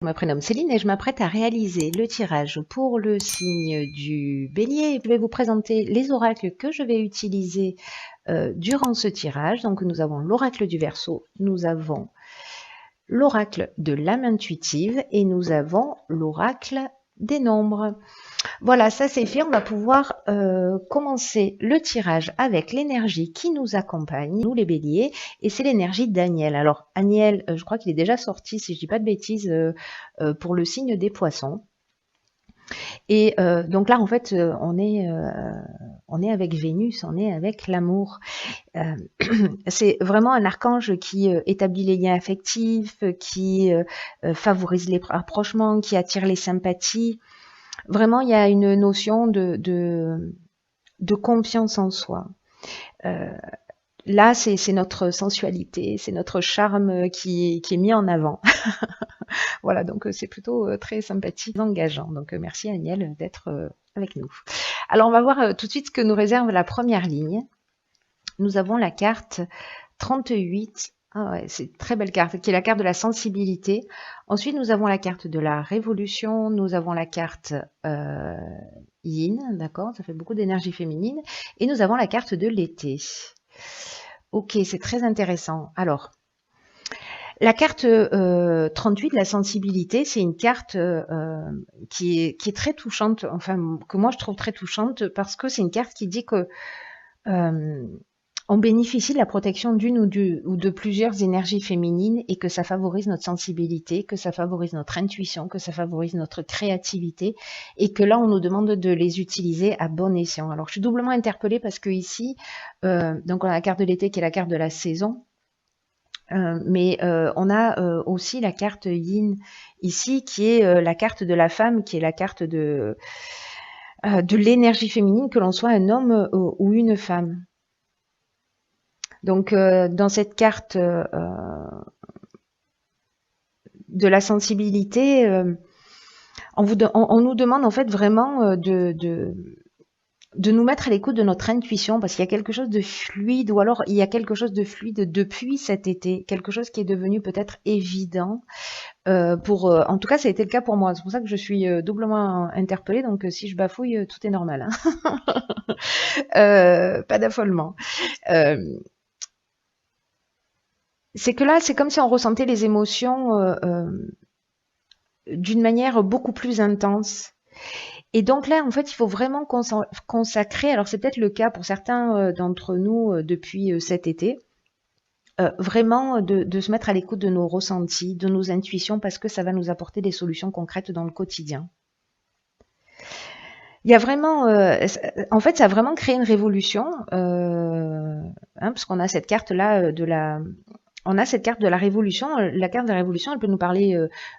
Je me prénomme Céline et je m'apprête à réaliser le tirage pour le signe du Bélier. Je vais vous présenter les oracles que je vais utiliser durant ce tirage. Donc nous avons l'oracle du Verseau, nous avons l'oracle de l'âme intuitive et nous avons l'oracle des nombres. Voilà, ça c'est fait. On va pouvoir commencer le tirage avec l'énergie qui nous accompagne, nous les béliers, et c'est l'énergie d'Aniel. Alors Aniel, je crois qu'il est déjà sorti, si je dis pas de bêtises, pour le signe des poissons. Et donc là, en fait, on est avec Vénus, on est avec l'amour. C'est vraiment un archange qui établit les liens affectifs, qui favorise les rapprochements, qui attire les sympathies. Vraiment, il y a une notion de confiance en soi. Là, c'est notre sensualité, c'est notre charme qui est mis en avant. Voilà, donc c'est plutôt très sympathique, engageant. Donc merci Aniel d'être avec nous. Alors on va voir tout de suite ce que nous réserve la première ligne. Nous avons la carte 38. Ah ouais, c'est une très belle carte, qui est la carte de la sensibilité. Ensuite, nous avons la carte de la révolution, nous avons la carte yin, d'accord, ça fait beaucoup d'énergie féminine, et nous avons la carte de l'été. Ok, c'est très intéressant. Alors, la carte 38, la sensibilité, c'est une carte qui est très touchante, enfin, que moi je trouve très touchante, parce que c'est une carte qui dit que on bénéficie de la protection d'une ou de plusieurs énergies féminines et que ça favorise notre sensibilité, que ça favorise notre intuition, que ça favorise notre créativité et que là, on nous demande de les utiliser à bon escient. Alors, je suis doublement interpellée parce que ici, donc on a la carte de l'été qui est la carte de la saison, mais on a aussi la carte yin ici qui est la carte de la femme, qui est la carte de l'énergie féminine, que l'on soit un homme ou une femme. Donc, dans cette carte de la sensibilité, on nous demande en fait vraiment de nous mettre à l'écoute de notre intuition, parce qu'il y a quelque chose de fluide, ou alors il y a quelque chose de fluide depuis cet été, quelque chose qui est devenu peut-être évident. En tout cas, ça a été le cas pour moi. C'est pour ça que je suis doublement interpellée. Donc, si je bafouille, tout est normal. Hein. Pas d'affolement. C'est que là, c'est comme si on ressentait les émotions d'une manière beaucoup plus intense. Et donc là, en fait, il faut vraiment consacrer, alors c'est peut-être le cas pour certains d'entre nous depuis cet été, vraiment de se mettre à l'écoute de nos ressentis, de nos intuitions, parce que ça va nous apporter des solutions concrètes dans le quotidien. Il y a vraiment, en fait, ça a vraiment créé une révolution, parce qu'on a cette carte-là on a cette carte de la révolution. La carte de la révolution, elle peut nous parler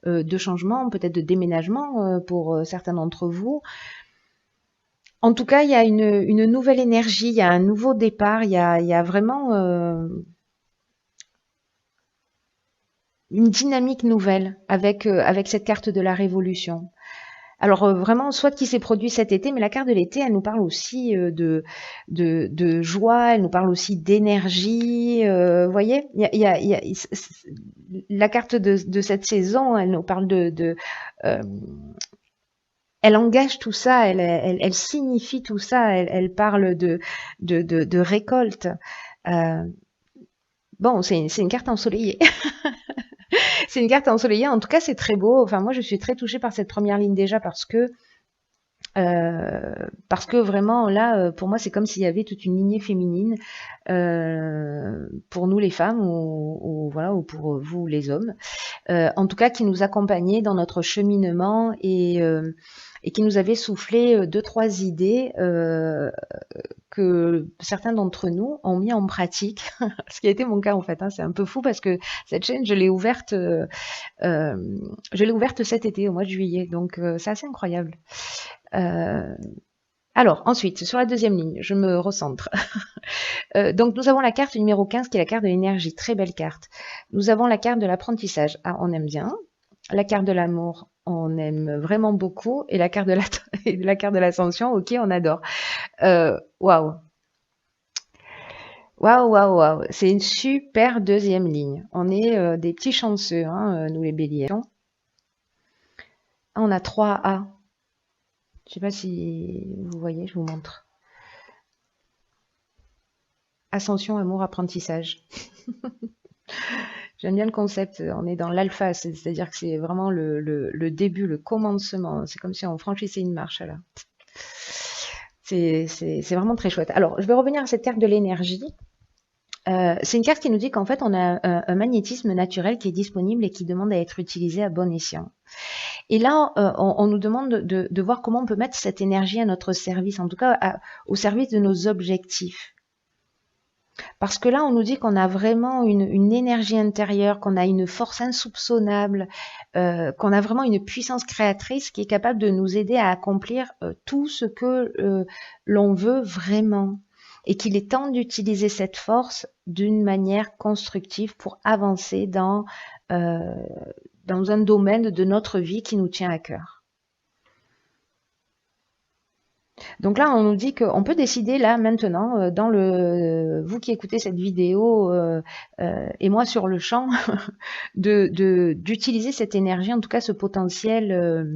de changement, peut-être de déménagement pour certains d'entre vous. En tout cas, il y a une nouvelle énergie, il y a un nouveau départ, il y a vraiment une dynamique nouvelle avec cette carte de la révolution. Alors vraiment, soit qui s'est produit cet été, mais la carte de l'été, elle nous parle aussi de joie, elle nous parle aussi d'énergie. Vous voyez, la carte de cette saison, elle nous parle elle engage tout ça, elle signifie tout ça, elle parle de récolte. Bon, c'est une carte ensoleillée. C'est une carte ensoleillée. En tout cas, c'est très beau. Enfin, moi, je suis très touchée par cette première ligne déjà parce que vraiment là, pour moi, c'est comme s'il y avait toute une lignée féminine pour nous les femmes ou voilà, ou pour vous les hommes, en tout cas qui nous accompagnait dans notre cheminement et qui nous avait soufflé deux trois idées que certains d'entre nous ont mis en pratique, ce qui a été mon cas en fait. Hein. C'est un peu fou parce que cette chaîne, je l'ai ouverte cet été au mois de juillet, donc c'est assez incroyable. Alors, ensuite, sur la deuxième ligne, je me recentre. Donc, nous avons la carte numéro 15 qui est la carte de l'énergie. Très belle carte. Nous avons la carte de l'apprentissage. Ah, on aime bien. La carte de l'amour, on aime vraiment beaucoup. Et la carte de l'ascension, ok, on adore. Waouh. Waouh, waouh, waouh. C'est une super deuxième ligne. On est des petits chanceux, hein, nous les béliers. Ah, on a 3 A. Je sais pas si vous voyez, je vous montre. Ascension, amour, apprentissage. J'aime bien le concept. On est dans l'alpha, c'est-à-dire que c'est vraiment le début, le commencement. C'est comme si on franchissait une marche là. C'est vraiment très chouette. Alors, je vais revenir à cette carte de l'énergie. C'est une carte qui nous dit qu'en fait, on a un magnétisme naturel qui est disponible et qui demande à être utilisé à bon escient. Et là, on nous demande de voir comment on peut mettre cette énergie à notre service, en tout cas au service de nos objectifs. Parce que là, on nous dit qu'on a vraiment une énergie intérieure, qu'on a une force insoupçonnable, qu'on a vraiment une puissance créatrice qui est capable de nous aider à accomplir tout ce que l'on veut vraiment. Et qu'il est temps d'utiliser cette force d'une manière constructive pour avancer dans un domaine de notre vie qui nous tient à cœur. Donc là, on nous dit qu'on peut décider là maintenant, vous qui écoutez cette vidéo et moi sur le champ, d'utiliser cette énergie, en tout cas ce potentiel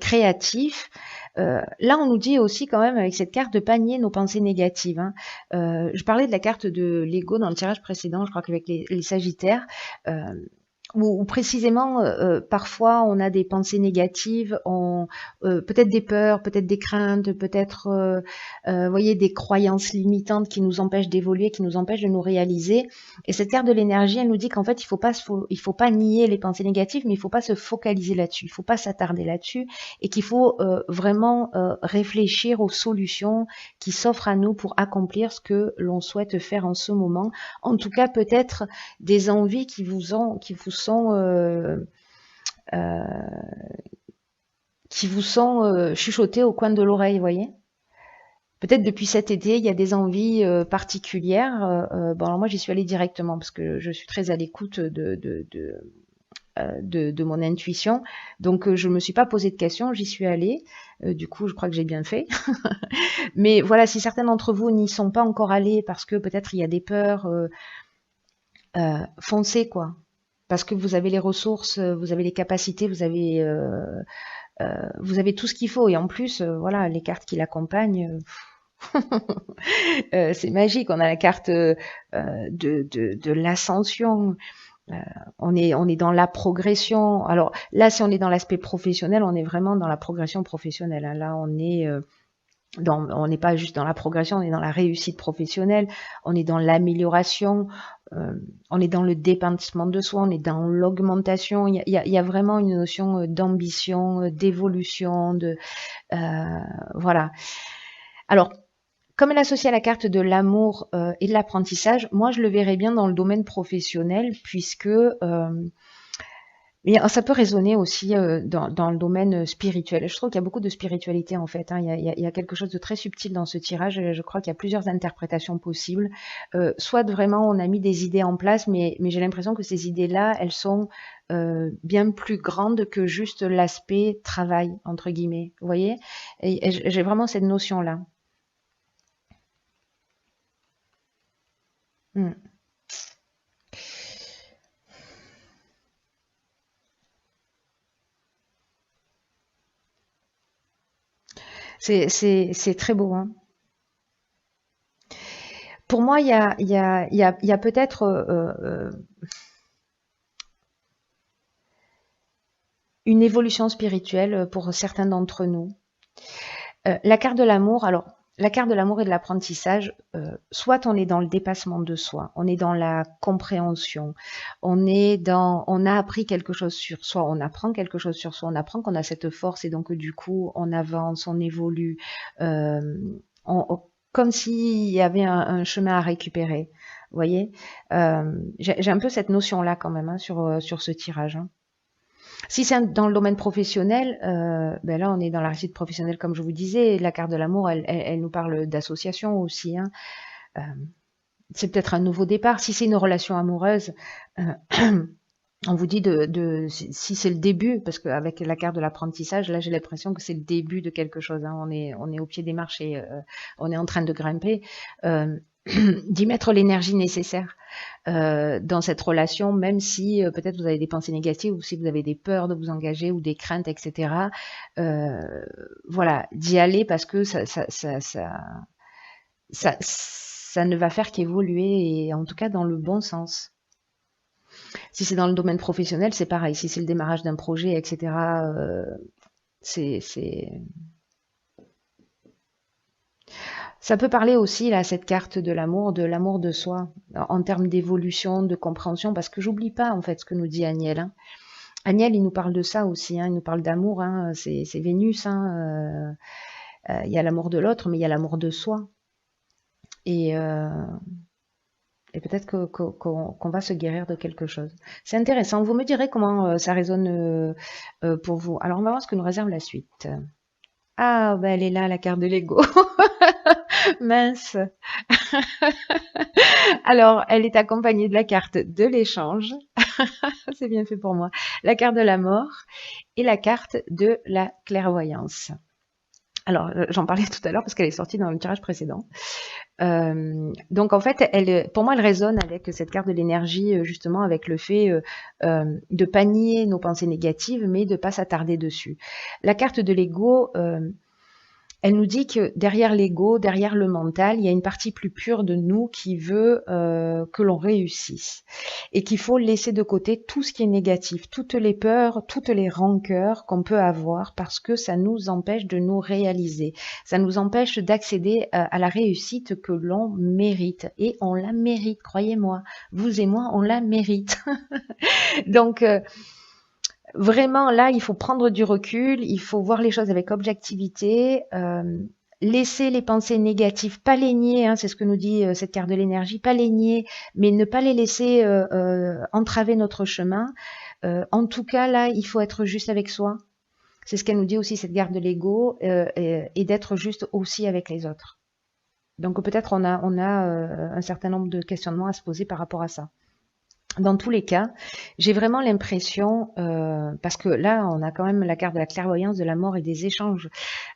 créatif. Là, on nous dit aussi quand même avec cette carte de pas nier nos pensées négatives. Hein. Je parlais de la carte de l'ego dans le tirage précédent, je crois qu'avec les Sagittaires. Ou précisément, parfois on a des pensées négatives, peut-être des peurs, peut-être des craintes, peut-être, voyez, des croyances limitantes qui nous empêchent d'évoluer, qui nous empêchent de nous réaliser. Et cette carte de l'énergie, elle nous dit qu'en fait, il faut pas nier les pensées négatives, mais il faut pas se focaliser là-dessus, il faut pas s'attarder là-dessus, et qu'il faut vraiment réfléchir aux solutions qui s'offrent à nous pour accomplir ce que l'on souhaite faire en ce moment. En tout cas, peut-être des envies qui vous sont chuchotées au coin de l'oreille, vous voyez. Peut-être depuis cet été, il y a des envies particulières. Bon, alors moi, j'y suis allée directement parce que je suis très à l'écoute de mon intuition. Donc, je ne me suis pas posé de questions, j'y suis allée. Du coup, je crois que j'ai bien fait. Mais voilà, si certains d'entre vous n'y sont pas encore allés parce que peut-être il y a des peurs, foncez, quoi. Parce que vous avez les ressources, vous avez les capacités, vous avez tout ce qu'il faut. Et en plus, voilà, les cartes qui l'accompagnent, c'est magique. On a la carte de l'ascension. On est dans la progression. Alors là, si on est dans l'aspect professionnel, on est vraiment dans la progression professionnelle. Hein. Là, on n'est pas juste dans la progression, on est dans la réussite professionnelle, on est dans l'amélioration, on est dans le dépassement de soi, on est dans l'augmentation. Il y a vraiment une notion d'ambition, d'évolution, voilà. Alors, comme elle est associée à la carte de l'amour et de l'apprentissage, moi je le verrais bien dans le domaine professionnel, puisque mais ça peut résonner aussi dans le domaine spirituel. Je trouve qu'il y a beaucoup de spiritualité en fait. Hein. Il y a quelque chose de très subtil dans ce tirage. Je crois qu'il y a plusieurs interprétations possibles. Soit vraiment on a mis des idées en place, mais j'ai l'impression que ces idées-là, elles sont bien plus grandes que juste l'aspect travail, entre guillemets. Vous voyez? Et j'ai vraiment cette notion-là. C'est très beau. Hein. Pour moi, il y a peut-être une évolution spirituelle pour certains d'entre nous. La carte de l'amour, alors la carte de l'amour et de l'apprentissage, soit on est dans le dépassement de soi, on est dans la compréhension, on a appris quelque chose sur soi, on apprend quelque chose sur soi, on apprend qu'on a cette force et donc du coup on avance, on évolue, comme s'il y avait un chemin à récupérer. Vous voyez, j'ai un peu cette notion-là quand même hein, sur ce tirage. Hein. Si c'est dans le domaine professionnel, ben là on est dans la réussite professionnelle comme je vous disais. La carte de l'amour, elle nous parle d'association aussi. Hein. C'est peut-être un nouveau départ. Si c'est une relation amoureuse, on vous dit si c'est le début, parce qu'avec la carte de l'apprentissage, là j'ai l'impression que c'est le début de quelque chose. Hein. On est au pied des marches et on est en train de grimper. D'y mettre l'énergie nécessaire. dans cette relation, même si peut-être vous avez des pensées négatives ou si vous avez des peurs de vous engager ou des craintes, etc. Voilà, d'y aller parce que ça ne va faire qu'évoluer et en tout cas dans le bon sens. Si c'est dans le domaine professionnel, c'est pareil. Si c'est le démarrage d'un projet, etc., ça peut parler aussi, là, cette carte de l'amour de soi, en termes d'évolution, de compréhension, parce que j'oublie pas, en fait, ce que nous dit Agnel. Hein. Agnel, il nous parle de ça aussi, hein, il nous parle d'amour, hein, c'est Vénus, hein, il y a l'amour de l'autre, mais il y a l'amour de soi. Et peut-être qu'on va se guérir de quelque chose. C'est intéressant. Vous me direz comment ça résonne pour vous. Alors, on va voir ce que nous réserve la suite. Ah, ben elle est là, la carte de l'ego. Mince. Alors, elle est accompagnée de la carte de l'échange. C'est bien fait pour moi. La carte de la mort et la carte de la clairvoyance. Alors, j'en parlais tout à l'heure parce qu'elle est sortie dans le tirage précédent. Donc en fait, pour moi, elle résonne avec cette carte de l'énergie, justement avec le fait de pas nier nos pensées négatives, mais de pas s'attarder dessus. La carte de l'ego, elle nous dit que derrière l'ego, derrière le mental, il y a une partie plus pure de nous qui veut que l'on réussisse et qu'il faut laisser de côté tout ce qui est négatif, toutes les peurs, toutes les rancœurs qu'on peut avoir parce que ça nous empêche de nous réaliser, ça nous empêche d'accéder à la réussite que l'on mérite et on la mérite, croyez-moi, vous et moi, on la mérite. Donc vraiment, là, il faut prendre du recul, il faut voir les choses avec objectivité, laisser les pensées négatives, pas les nier, hein, c'est ce que nous dit cette carte de l'énergie, pas les nier, mais ne pas les laisser entraver notre chemin. En tout cas, là, il faut être juste avec soi. C'est ce qu'elle nous dit aussi, cette carte de l'ego, et d'être juste aussi avec les autres. Donc peut-être on a un certain nombre de questionnements à se poser par rapport à ça. Dans tous les cas, j'ai vraiment l'impression, parce que là, on a quand même la carte de la clairvoyance, de la mort et des échanges.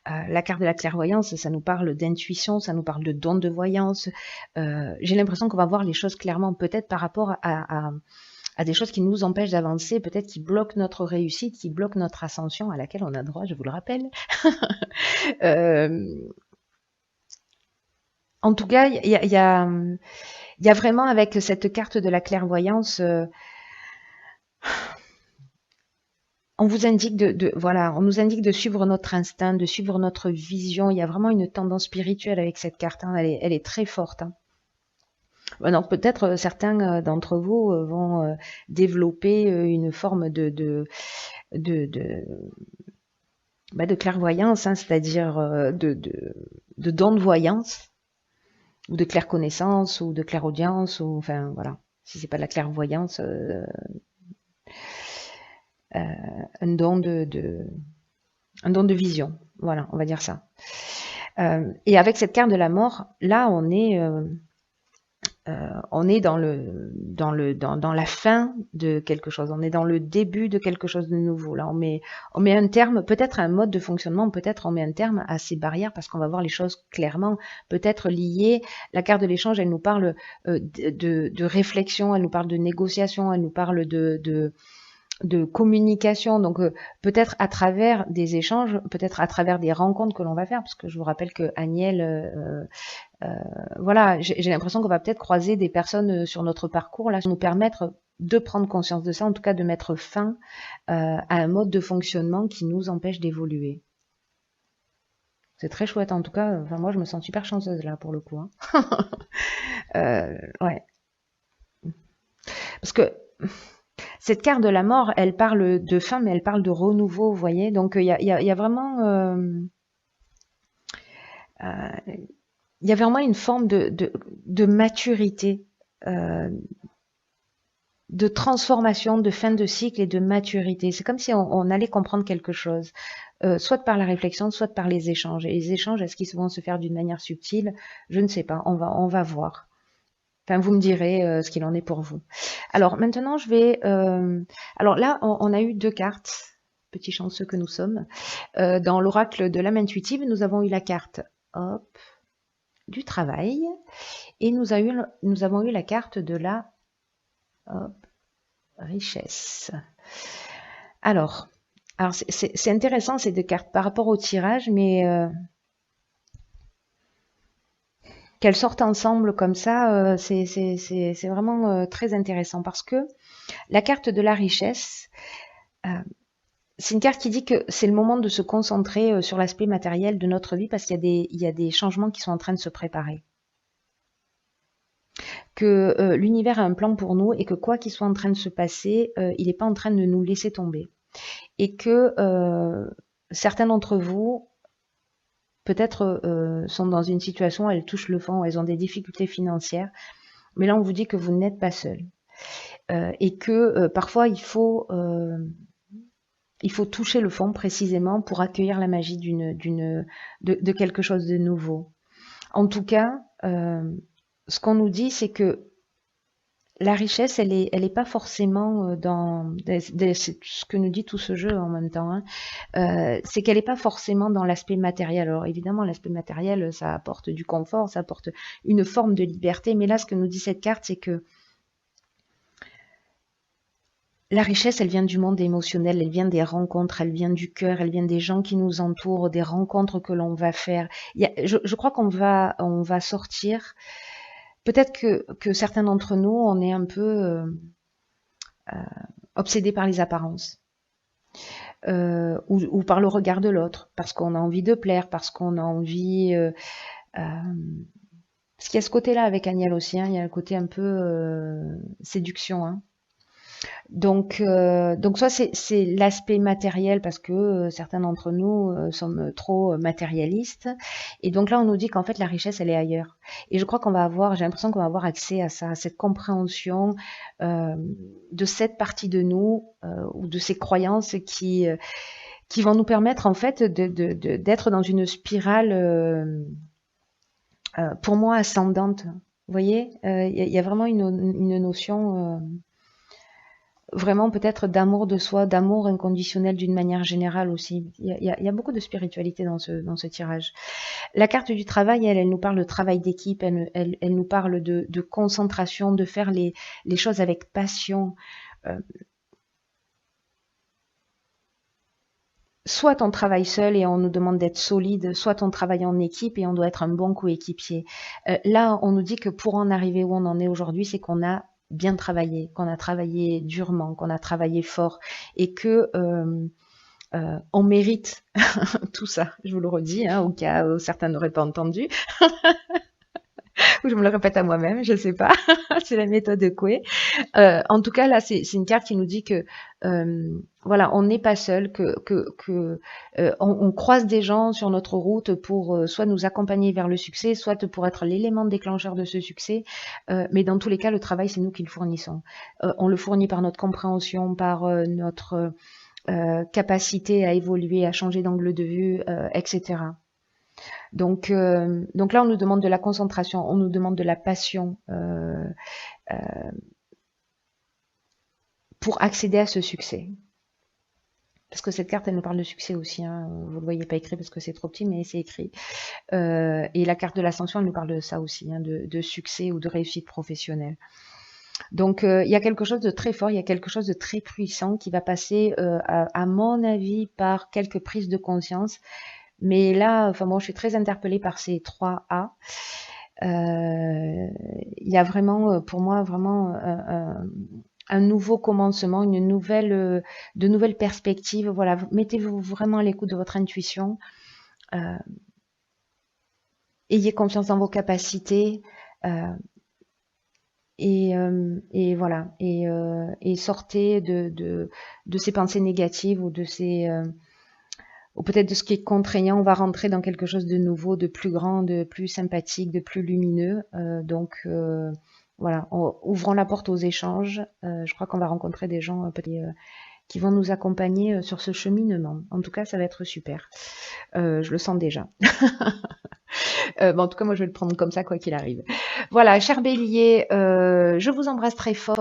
La carte de la clairvoyance, ça nous parle d'intuition, ça nous parle de don de voyance. J'ai l'impression qu'on va voir les choses clairement, peut-être par rapport à des choses qui nous empêchent d'avancer, peut-être qui bloquent notre réussite, qui bloquent notre ascension à laquelle on a droit, je vous le rappelle. En tout cas, il y a vraiment avec cette carte de la clairvoyance, on vous indique on nous indique de suivre notre instinct, de suivre notre vision. Il y a vraiment une tendance spirituelle avec cette carte. Hein. Elle est très forte. Hein. Donc peut-être certains d'entre vous vont développer une forme de clairvoyance, hein, c'est-à-dire de don de voyance, ou de clairconnaissance, ou de clairaudience, ou enfin voilà. Si c'est pas de la clairvoyance, un don de vision. Voilà, on va dire ça. Et avec cette carte de la mort, là, on est dans la fin de quelque chose. On est dans le début de quelque chose de nouveau. Là, on met un terme, peut-être à un mode de fonctionnement, peut-être on met un terme à ces barrières parce qu'on va voir les choses clairement, peut-être liées. La carte de l'échange, elle nous parle de réflexion, elle nous parle de négociation, elle nous parle de communication, donc peut-être à travers des échanges, peut-être à travers des rencontres que l'on va faire, parce que je vous rappelle que Agnel, voilà, j'ai l'impression qu'on va peut-être croiser des personnes sur notre parcours, là, nous permettre de prendre conscience de ça, en tout cas de mettre fin à un mode de fonctionnement qui nous empêche d'évoluer. C'est très chouette, en tout cas, enfin, moi je me sens super chanceuse là pour le coup. Hein. Ouais. Parce que cette carte de la mort, elle parle de fin, mais elle parle de renouveau, vous voyez. Donc il y a vraiment, il y a vraiment une forme de maturité, de transformation, de fin de cycle et de maturité. C'est comme si on allait comprendre quelque chose, soit par la réflexion, soit par les échanges. Et les échanges, est-ce qu'ils vont se faire d'une manière subtile? Je ne sais pas. On va voir. Enfin, vous me direz ce qu'il en est pour vous. Alors maintenant, je vais... alors là, on a eu 2 cartes, petits chanceux que nous sommes. Dans l'oracle de l'âme intuitive, nous avons eu la carte, hop, du travail. Et nous avons eu la carte de la richesse. Alors c'est intéressant ces deux cartes par rapport au tirage, mais qu'elles sortent ensemble comme ça, c'est vraiment très intéressant parce que la carte de la richesse, c'est une carte qui dit que c'est le moment de se concentrer sur l'aspect matériel de notre vie parce qu'il y a des changements qui sont en train de se préparer. Que l'univers a un plan pour nous et que quoi qu'il soit en train de se passer, il n'est pas en train de nous laisser tomber. Et que certains d'entre vous, peut-être, sont dans une situation où elles touchent le fond, où elles ont des difficultés financières, mais là on vous dit que vous n'êtes pas seul. Et que parfois il faut toucher le fond précisément pour accueillir la magie de quelque chose de nouveau. En tout cas, ce qu'on nous dit, c'est que la richesse, elle est pas forcément dans c'est ce que nous dit tout ce jeu en même temps. Hein. C'est qu'elle n'est pas forcément dans l'aspect matériel. Alors évidemment, l'aspect matériel, ça apporte du confort, ça apporte une forme de liberté. Mais là, ce que nous dit cette carte, c'est que la richesse, elle vient du monde émotionnel, elle vient des rencontres, elle vient du cœur, elle vient des gens qui nous entourent, des rencontres que l'on va faire. Je crois qu'on va sortir. Peut-être que certains d'entre nous, on est un peu obsédés par les apparences. Ou par le regard de l'autre, parce qu'on a envie de plaire, parce qu'on a envie... parce qu'il y a ce côté-là avec Agnelle aussi, hein, il y a le côté un peu séduction. Hein. Donc soit c'est l'aspect matériel parce que certains d'entre nous sommes trop matérialistes. Et donc là, on nous dit qu'en fait, la richesse, elle est ailleurs. Et je crois qu'on va avoir, j'ai l'impression qu'on va avoir accès à ça, à cette compréhension de cette partie de nous ou de ces croyances qui vont nous permettre en fait d'être dans une spirale, pour moi, ascendante. Vous voyez, il y a vraiment une notion... vraiment peut-être d'amour de soi, d'amour inconditionnel d'une manière générale aussi. Il y a beaucoup de spiritualité dans ce tirage. La carte du travail, elle nous parle de travail d'équipe, elle nous parle de concentration, de faire les choses avec passion. Soit on travaille seul et on nous demande d'être solide, soit on travaille en équipe et on doit être un bon coéquipier. Là, on nous dit que pour en arriver où on en est aujourd'hui, c'est qu'on a bien travaillé, qu'on a travaillé durement, qu'on a travaillé fort et que on mérite tout ça. Je vous le redis, hein, au cas où certains n'auraient pas entendu. Ou je me le répète à moi-même, je ne sais pas. C'est la méthode de Coué. En tout cas, là, c'est une carte qui nous dit que voilà, on n'est pas seul, on croise des gens sur notre route pour soit nous accompagner vers le succès, soit pour être l'élément déclencheur de ce succès. Mais dans tous les cas, le travail, c'est nous qui le fournissons. On le fournit par notre compréhension, par notre capacité à évoluer, à changer d'angle de vue, etc. Donc là, on nous demande de la concentration, on nous demande de la passion pour accéder à ce succès. Parce que cette carte, elle nous parle de succès aussi. Hein. Vous ne le voyez pas écrit parce que c'est trop petit, mais c'est écrit. Et la carte de l'ascension, elle nous parle de ça aussi, hein, de succès ou de réussite professionnelle. Donc, il y a quelque chose de très fort, il y a quelque chose de très puissant qui va passer, à mon avis, par quelques prises de conscience. Mais là, enfin bon, je suis très interpellée par ces 3 A. Il y a vraiment, pour moi, vraiment un nouveau commencement, de nouvelles perspectives. Voilà, mettez-vous vraiment à l'écoute de votre intuition. Ayez confiance dans vos capacités. Et voilà, et sortez de ces pensées négatives ou de ces... ou peut-être de ce qui est contraignant, on va rentrer dans quelque chose de nouveau, de plus grand, de plus sympathique, de plus lumineux. Donc voilà, ouvrons la porte aux échanges. Je crois qu'on va rencontrer des gens qui vont nous accompagner sur ce cheminement. En tout cas, ça va être super. Je le sens déjà. Bon, en tout cas, moi, je vais le prendre comme ça, quoi qu'il arrive. Voilà, cher Bélier, je vous embrasse très fort.